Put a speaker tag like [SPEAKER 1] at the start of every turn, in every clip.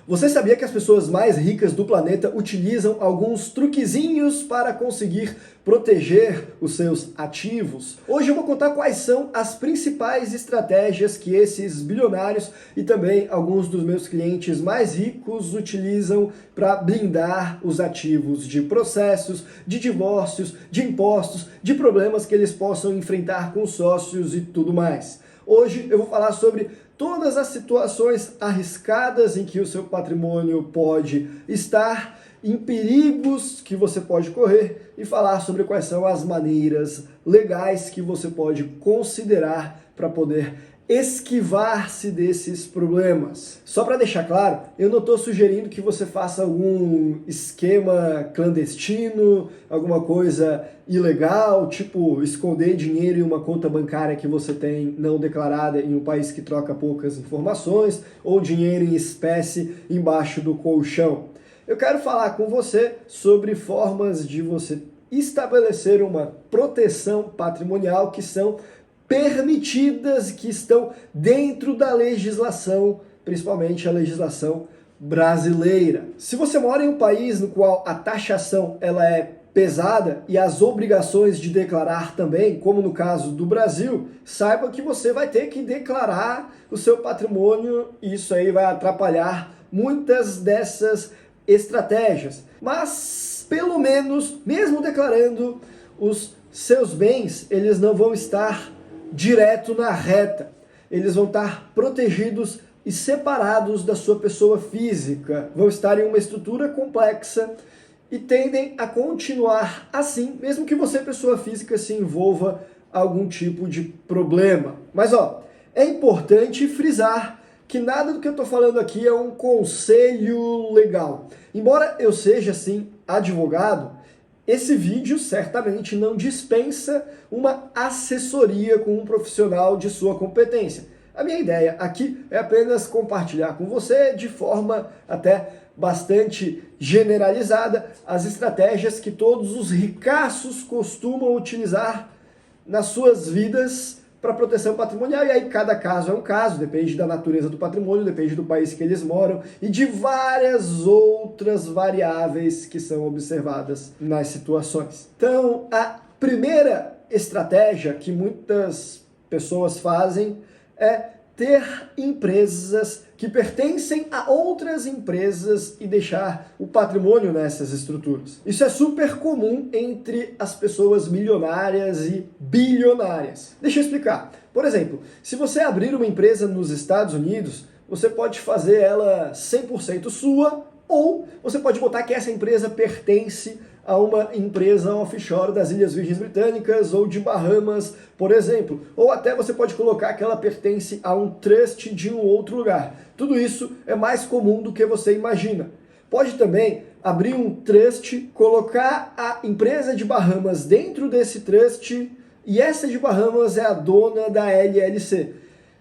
[SPEAKER 1] Você sabia que as pessoas mais ricas do planeta utilizam alguns truquezinhos para conseguir proteger os seus ativos? Hoje eu vou contar quais são as principais estratégias que esses bilionários e também alguns dos meus clientes mais ricos utilizam para blindar os ativos de processos, de divórcios, de impostos, de problemas que eles possam enfrentar com sócios e tudo mais. Hoje eu vou falar sobre todas as situações arriscadas em que o seu patrimônio pode estar, em perigos que você pode correr e falar sobre quais são as maneiras legais que você pode considerar para poder esquivar-se desses problemas. Só para deixar claro, eu não estou sugerindo que você faça algum esquema clandestino, alguma coisa ilegal, tipo esconder dinheiro em uma conta bancária que você tem não declarada em um país que troca poucas informações, ou dinheiro em espécie embaixo do colchão. Eu quero falar com você sobre formas de você estabelecer uma proteção patrimonial que são permitidas, que estão dentro da legislação, principalmente a legislação brasileira. Se você mora em um país no qual a taxação ela é pesada e as obrigações de declarar também, como no caso do Brasil, saiba que você vai ter que declarar o seu patrimônio e isso aí vai atrapalhar muitas dessas estratégias. Mas, pelo menos, mesmo declarando os seus bens, eles não vão estar direto na reta. Eles vão estar protegidos e separados da sua pessoa física. Vão estar em uma estrutura complexa e tendem a continuar assim, mesmo que você, pessoa física, se envolva algum tipo de problema. Mas é importante frisar que nada do que eu estou falando aqui é um conselho legal. Embora eu seja, sim, advogado, esse vídeo certamente não dispensa uma assessoria com um profissional de sua competência. A minha ideia aqui é apenas compartilhar com você, de forma até bastante generalizada, as estratégias que todos os ricaços costumam utilizar nas suas vidas para proteção patrimonial, e aí cada caso é um caso, depende da natureza do patrimônio, depende do país que eles moram e de várias outras variáveis que são observadas nas situações. Então, a primeira estratégia que muitas pessoas fazem é ter empresas que pertencem a outras empresas e deixar o patrimônio nessas estruturas. Isso é super comum entre as pessoas milionárias e bilionárias. Deixa eu explicar. Por exemplo, se você abrir uma empresa nos Estados Unidos, você pode fazer ela 100% sua, ou você pode botar que essa empresa pertence a uma empresa offshore das Ilhas Virgens Britânicas ou de Bahamas, por exemplo. Ou até você pode colocar que ela pertence a um trust de um outro lugar. Tudo isso é mais comum do que você imagina. Pode também abrir um trust, colocar a empresa de Bahamas dentro desse trust e essa de Bahamas é a dona da LLC.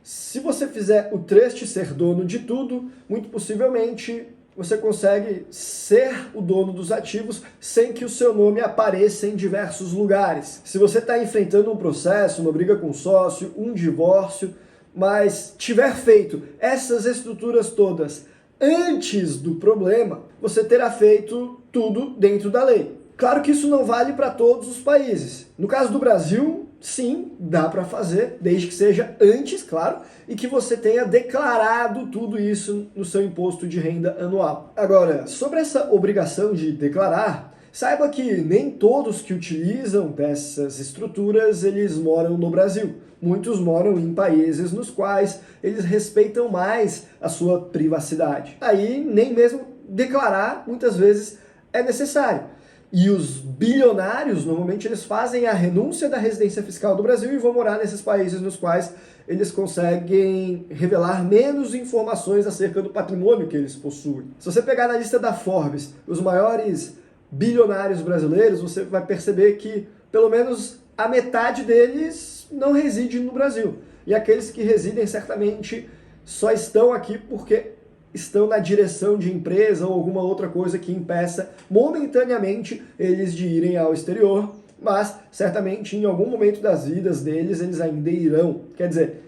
[SPEAKER 1] Se você fizer o trust ser dono de tudo, muito possivelmente você consegue ser o dono dos ativos sem que o seu nome apareça em diversos lugares. Se você está enfrentando um processo, uma briga com um sócio, um divórcio, mas tiver feito essas estruturas todas antes do problema, você terá feito tudo dentro da lei. Claro que isso não vale para todos os países. No caso do Brasil, sim, dá para fazer, desde que seja antes, claro, e que você tenha declarado tudo isso no seu imposto de renda anual. Agora, sobre essa obrigação de declarar, saiba que nem todos que utilizam dessas estruturas, eles moram no Brasil. Muitos moram em países nos quais eles respeitam mais a sua privacidade. Aí, nem mesmo declarar, muitas vezes, é necessário. E os bilionários, normalmente, eles fazem a renúncia da residência fiscal do Brasil e vão morar nesses países nos quais eles conseguem revelar menos informações acerca do patrimônio que eles possuem. Se você pegar na lista da Forbes os maiores bilionários brasileiros, você vai perceber que pelo menos a metade deles não reside no Brasil. E aqueles que residem certamente só estão aqui porque estão na direção de empresa ou alguma outra coisa que impeça momentaneamente eles de irem ao exterior, mas certamente em algum momento das vidas deles eles ainda irão. Quer dizer,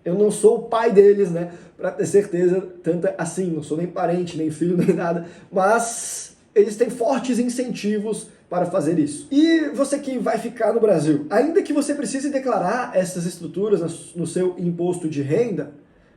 [SPEAKER 1] Eu não sou o pai deles, né? Para ter certeza, tanta assim, não sou nem parente, nem filho, nem nada, mas eles têm fortes incentivos para fazer isso. E você que vai ficar no Brasil, ainda que você precise declarar essas estruturas no seu imposto de renda,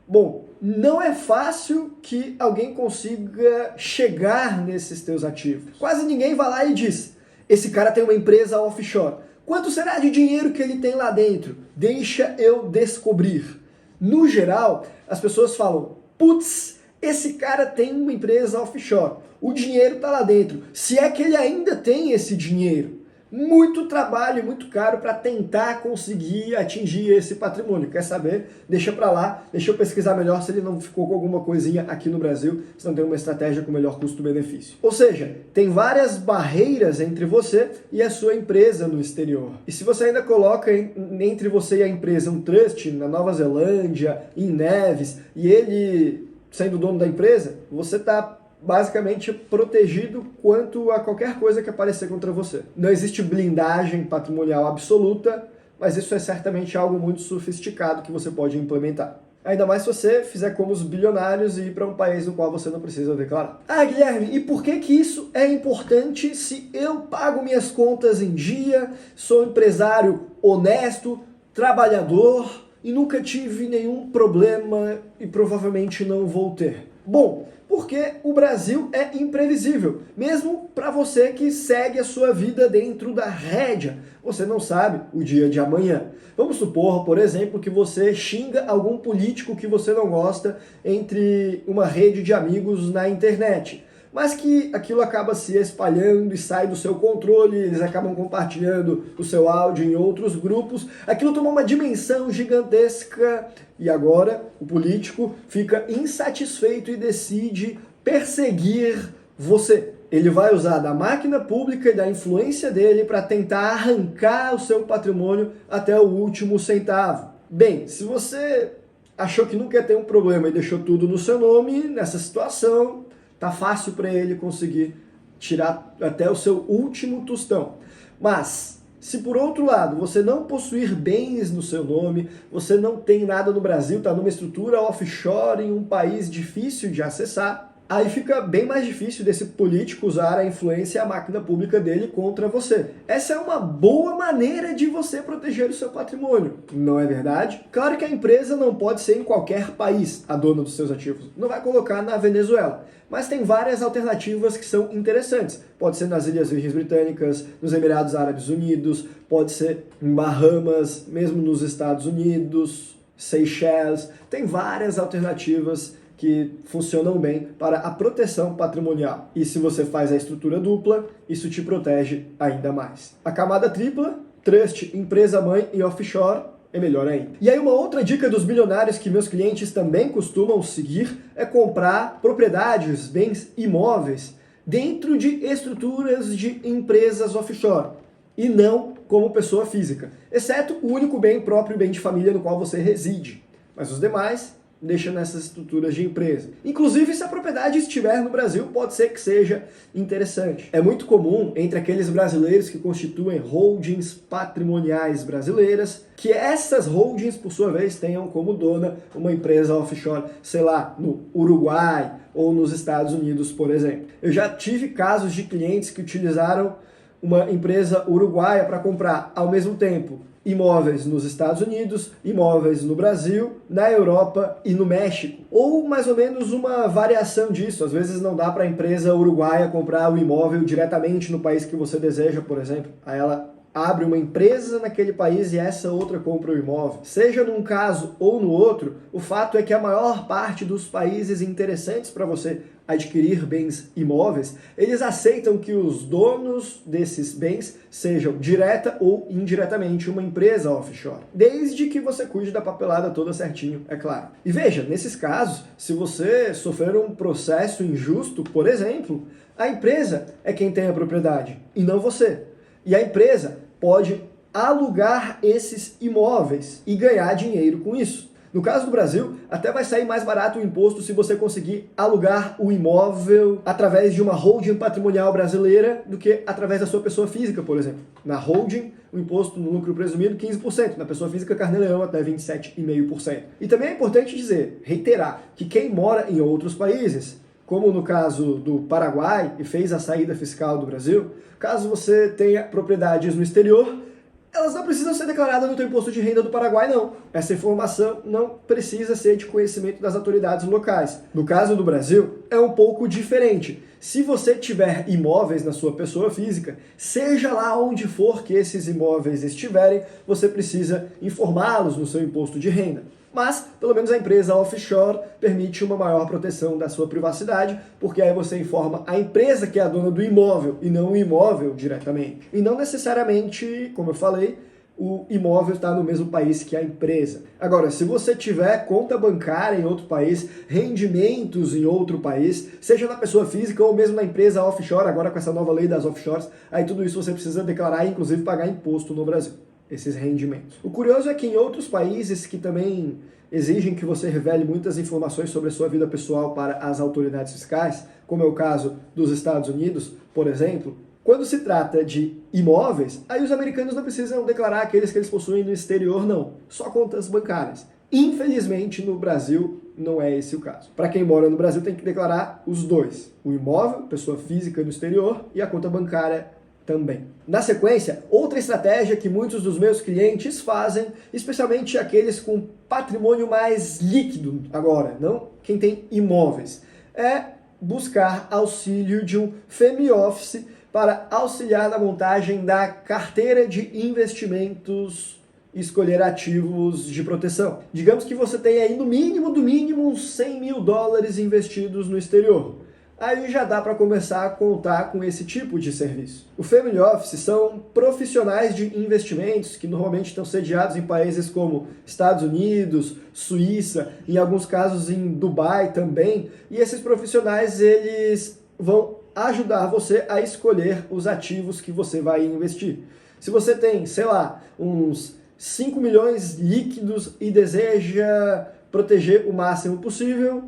[SPEAKER 1] bom, não é fácil que alguém consiga chegar nesses teus ativos. Quase ninguém vai lá e diz, esse cara tem uma empresa offshore. Quanto será de dinheiro que ele tem lá dentro? Deixa eu descobrir. No geral, as pessoas falam, putz, esse cara tem uma empresa offshore, o dinheiro está lá dentro. Se é que ele ainda tem esse dinheiro, muito trabalho e muito caro para tentar conseguir atingir esse patrimônio. Quer saber? Deixa para lá, deixa eu pesquisar melhor se ele não ficou com alguma coisinha aqui no Brasil, se não tem uma estratégia com melhor custo-benefício. Ou seja, tem várias barreiras entre você e a sua empresa no exterior. E se você ainda coloca entre você e a empresa um trust na Nova Zelândia, em Neves, e ele sendo dono da empresa, você está basicamente protegido quanto a qualquer coisa que aparecer contra você. Não existe blindagem patrimonial absoluta, mas isso é certamente algo muito sofisticado que você pode implementar. Ainda mais se você fizer como os bilionários e ir para um país no qual você não precisa declarar. Ah, Guilherme, e por que isso é importante se eu pago minhas contas em dia, sou empresário honesto, trabalhador e nunca tive nenhum problema e provavelmente não vou ter? Bom, porque o Brasil é imprevisível, mesmo para você que segue a sua vida dentro da rédea. Você não sabe o dia de amanhã. Vamos supor, por exemplo, que você xinga algum político que você não gosta entre uma rede de amigos na internet, mas que aquilo acaba se espalhando e sai do seu controle, eles acabam compartilhando o seu áudio em outros grupos, aquilo toma uma dimensão gigantesca e agora o político fica insatisfeito e decide perseguir você. Ele vai usar da máquina pública e da influência dele para tentar arrancar o seu patrimônio até o último centavo. Bem, se você achou que nunca ia ter um problema e deixou tudo no seu nome, nessa situação, tá fácil para ele conseguir tirar até o seu último tostão. Mas, se por outro lado você não possuir bens no seu nome, você não tem nada no Brasil, está numa estrutura offshore em um país difícil de acessar, aí fica bem mais difícil desse político usar a influência e a máquina pública dele contra você. Essa é uma boa maneira de você proteger o seu patrimônio, não é verdade? Claro que a empresa não pode ser em qualquer país a dona dos seus ativos. Não vai colocar na Venezuela. Mas tem várias alternativas que são interessantes. Pode ser nas Ilhas Virgens Britânicas, nos Emirados Árabes Unidos, pode ser em Bahamas, mesmo nos Estados Unidos, Seychelles. Tem várias alternativas que funcionam bem para a proteção patrimonial. E se você faz a estrutura dupla, isso te protege ainda mais. A camada tripla, trust, empresa-mãe e offshore, é melhor ainda. E aí uma outra dica dos bilionários que meus clientes também costumam seguir é comprar propriedades, bens imóveis, dentro de estruturas de empresas offshore, e não como pessoa física, exceto o único bem próprio, bem de família no qual você reside. Mas os demais deixa nessas estruturas de empresa. Inclusive, se a propriedade estiver no Brasil, pode ser que seja interessante. É muito comum entre aqueles brasileiros que constituem holdings patrimoniais brasileiras, que essas holdings, por sua vez, tenham como dona uma empresa offshore, sei lá, no Uruguai ou nos Estados Unidos, por exemplo. Eu já tive casos de clientes que utilizaram uma empresa uruguaia para comprar, ao mesmo tempo, imóveis nos Estados Unidos, imóveis no Brasil, na Europa e no México. Ou mais ou menos uma variação disso. Às vezes não dá para a empresa uruguaia comprar o imóvel diretamente no país que você deseja, por exemplo. Aí ela abre uma empresa naquele país e essa outra compra o imóvel. Seja num caso ou no outro, o fato é que a maior parte dos países interessantes para você adquirir bens imóveis, eles aceitam que os donos desses bens sejam direta ou indiretamente uma empresa offshore, desde que você cuide da papelada toda certinho, é claro. E veja, nesses casos, se você sofrer um processo injusto, por exemplo, a empresa é quem tem a propriedade e não você. E a empresa pode alugar esses imóveis e ganhar dinheiro com isso. No caso do Brasil, até vai sair mais barato o imposto se você conseguir alugar o imóvel através de uma holding patrimonial brasileira do que através da sua pessoa física, por exemplo. Na holding, o imposto no lucro presumido 15%, na pessoa física Carnê-Leão até 27,5%. E também é importante dizer, reiterar, que quem mora em outros países, como no caso do Paraguai e fez a saída fiscal do Brasil, caso você tenha propriedades no exterior, elas não precisam ser declaradas no teu imposto de renda do Paraguai, não. Essa informação não precisa ser de conhecimento das autoridades locais. No caso do Brasil, é um pouco diferente. Se você tiver imóveis na sua pessoa física, seja lá onde for que esses imóveis estiverem, você precisa informá-los no seu imposto de renda. Mas, pelo menos a empresa offshore permite uma maior proteção da sua privacidade, porque aí você informa a empresa que é a dona do imóvel e não o imóvel diretamente. E não necessariamente, como eu falei, o imóvel está no mesmo país que a empresa. Agora, se você tiver conta bancária em outro país, rendimentos em outro país, seja na pessoa física ou mesmo na empresa offshore, agora com essa nova lei das offshores, aí tudo isso você precisa declarar e inclusive pagar imposto no Brasil. Esses rendimentos. O curioso é que em outros países que também exigem que você revele muitas informações sobre a sua vida pessoal para as autoridades fiscais, como é o caso dos Estados Unidos, por exemplo, quando se trata de imóveis, aí os americanos não precisam declarar aqueles que eles possuem no exterior, não. Só contas bancárias. Infelizmente, no Brasil, não é esse o caso. Para quem mora no Brasil, tem que declarar os dois. O imóvel, pessoa física no exterior, e a conta bancária também. Na sequência, outra estratégia que muitos dos meus clientes fazem, especialmente aqueles com patrimônio mais líquido agora, não quem tem imóveis, é buscar auxílio de um family office para auxiliar na montagem da carteira de investimentos e escolher ativos de proteção. Digamos que você tem aí no mínimo, uns 100 mil dólares investidos no exterior. Aí já dá para começar a contar com esse tipo de serviço. O Family Office são profissionais de investimentos que normalmente estão sediados em países como Estados Unidos, Suíça, em alguns casos em Dubai também. E esses profissionais, eles vão ajudar você a escolher os ativos que você vai investir. Se você tem, sei lá, uns 5 milhões líquidos e deseja proteger o máximo possível,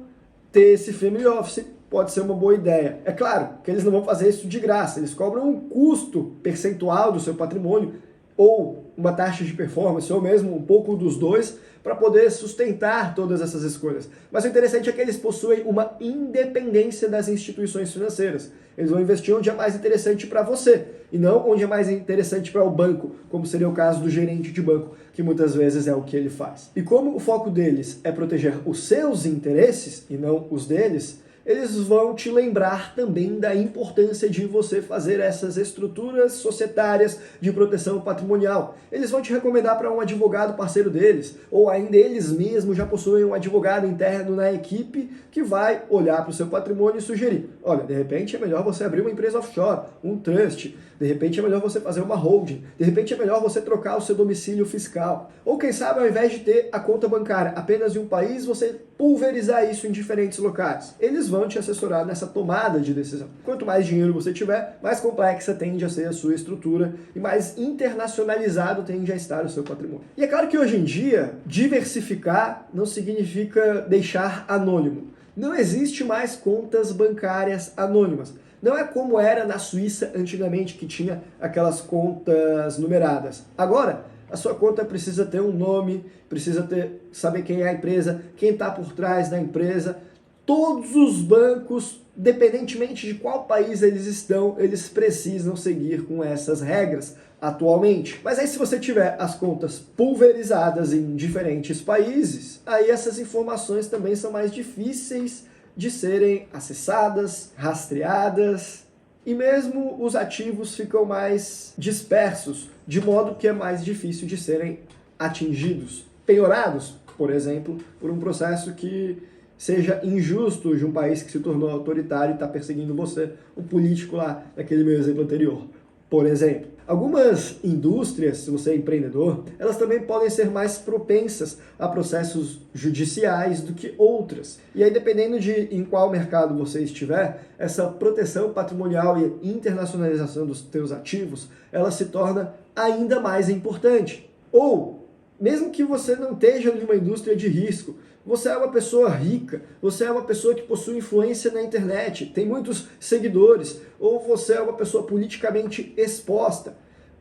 [SPEAKER 1] ter esse Family Office pode ser uma boa ideia. É claro que eles não vão fazer isso de graça, eles cobram um custo percentual do seu patrimônio, ou uma taxa de performance, ou mesmo um pouco dos dois, para poder sustentar todas essas escolhas. Mas o interessante é que eles possuem uma independência das instituições financeiras. Eles vão investir onde é mais interessante para você, e não onde é mais interessante para o banco, como seria o caso do gerente de banco, que muitas vezes é o que ele faz. E como o foco deles é proteger os seus interesses, e não os deles, eles vão te lembrar também da importância de você fazer essas estruturas societárias de proteção patrimonial. Eles vão te recomendar para um advogado parceiro deles, ou ainda eles mesmos já possuem um advogado interno na equipe que vai olhar para o seu patrimônio e sugerir: olha, de repente é melhor você abrir uma empresa offshore, um trust, de repente é melhor você fazer uma holding, de repente é melhor você trocar o seu domicílio fiscal. Ou quem sabe, ao invés de ter a conta bancária apenas em um país, você pulverizar isso em diferentes locais. Eles vão te assessorar nessa tomada de decisão. Quanto mais dinheiro você tiver, mais complexa tende a ser a sua estrutura e mais internacionalizado tende a estar o seu patrimônio. E é claro que hoje em dia, diversificar não significa deixar anônimo. Não existe mais contas bancárias anônimas. Não é como era na Suíça antigamente, que tinha aquelas contas numeradas. Agora, a sua conta precisa ter um nome, precisa saber quem é a empresa, quem está por trás da empresa. Todos os bancos, independentemente de qual país eles estão, eles precisam seguir com essas regras atualmente. Mas aí, se você tiver as contas pulverizadas em diferentes países, aí essas informações também são mais difíceis de serem acessadas, rastreadas, e mesmo os ativos ficam mais dispersos, de modo que é mais difícil de serem atingidos, penhorados, por exemplo, por um processo que seja injusto de um país que se tornou autoritário e está perseguindo você, um político lá, naquele meu exemplo anterior, por exemplo. Algumas indústrias, se você é empreendedor, elas também podem ser mais propensas a processos judiciais do que outras. E aí, dependendo de em qual mercado você estiver, essa proteção patrimonial e internacionalização dos teus ativos, ela se torna ainda mais importante. Ou mesmo que você não esteja em uma indústria de risco, você é uma pessoa rica, você é uma pessoa que possui influência na internet, tem muitos seguidores, ou você é uma pessoa politicamente exposta,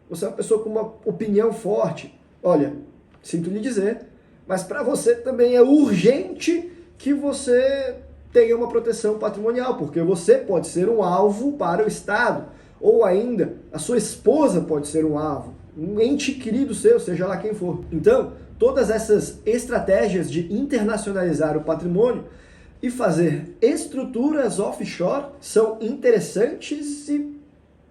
[SPEAKER 1] você é uma pessoa com uma opinião forte. Olha, sinto lhe dizer, mas para você também é urgente que você tenha uma proteção patrimonial, porque você pode ser um alvo para o Estado, ou ainda a sua esposa pode ser um alvo, um ente querido seu, seja lá quem for. Então, todas essas estratégias de internacionalizar o patrimônio e fazer estruturas offshore são interessantes e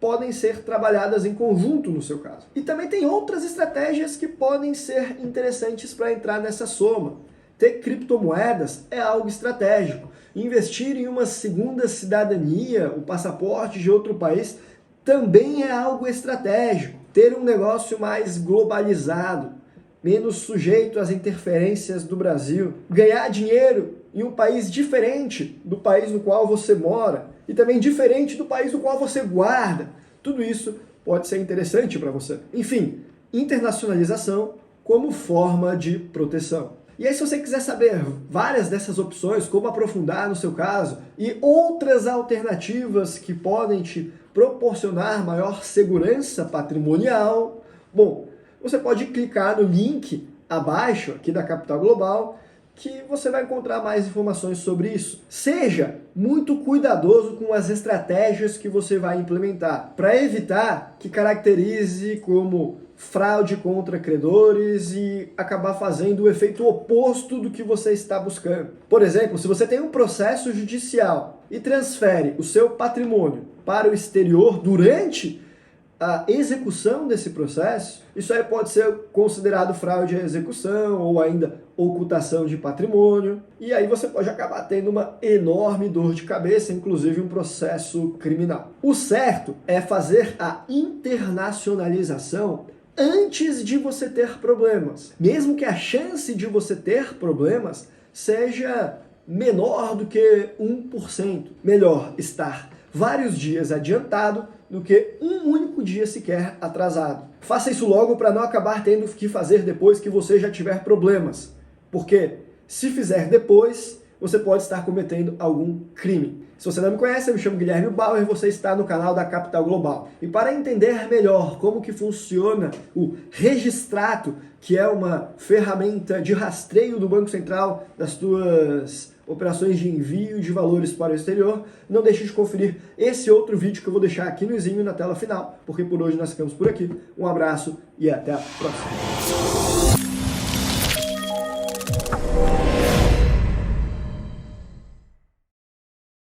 [SPEAKER 1] podem ser trabalhadas em conjunto no seu caso. E também tem outras estratégias que podem ser interessantes para entrar nessa soma. Ter criptomoedas é algo estratégico. Investir em uma segunda cidadania, o passaporte de outro país, também é algo estratégico. Ter um negócio mais globalizado, menos sujeito às interferências do Brasil. Ganhar dinheiro em um país diferente do país no qual você mora e também diferente do país no qual você guarda. Tudo isso pode ser interessante para você. Enfim, internacionalização como forma de proteção. E aí, se você quiser saber várias dessas opções, como aprofundar no seu caso, e outras alternativas que podem te proporcionar maior segurança patrimonial, bom, você pode clicar no link abaixo aqui da Capital Global, que você vai encontrar mais informações sobre isso. Seja muito cuidadoso com as estratégias que você vai implementar, para evitar que caracterize como fraude contra credores e acabar fazendo o efeito oposto do que você está buscando. Por exemplo, se você tem um processo judicial e transfere o seu patrimônio para o exterior durante a execução desse processo, isso aí pode ser considerado fraude à execução ou ainda ocultação de patrimônio, e aí você pode acabar tendo uma enorme dor de cabeça, inclusive um processo criminal. O certo é fazer a internacionalização antes de você ter problemas, mesmo que a chance de você ter problemas seja menor do que 1%. Melhor estar vários dias adiantado do que um único dia sequer atrasado. Faça isso logo para não acabar tendo que fazer depois que você já tiver problemas. Porque se fizer depois, você pode estar cometendo algum crime. Se você não me conhece, eu me chamo Guilherme Bauer e você está no canal da Capital Global. E para entender melhor como que funciona o Registrato, que é uma ferramenta de rastreio do Banco Central das suas operações de envio de valores para o exterior, não deixe de conferir esse outro vídeo que eu vou deixar aqui no izinho na tela final, porque por hoje nós ficamos por aqui. Um abraço e até a próxima.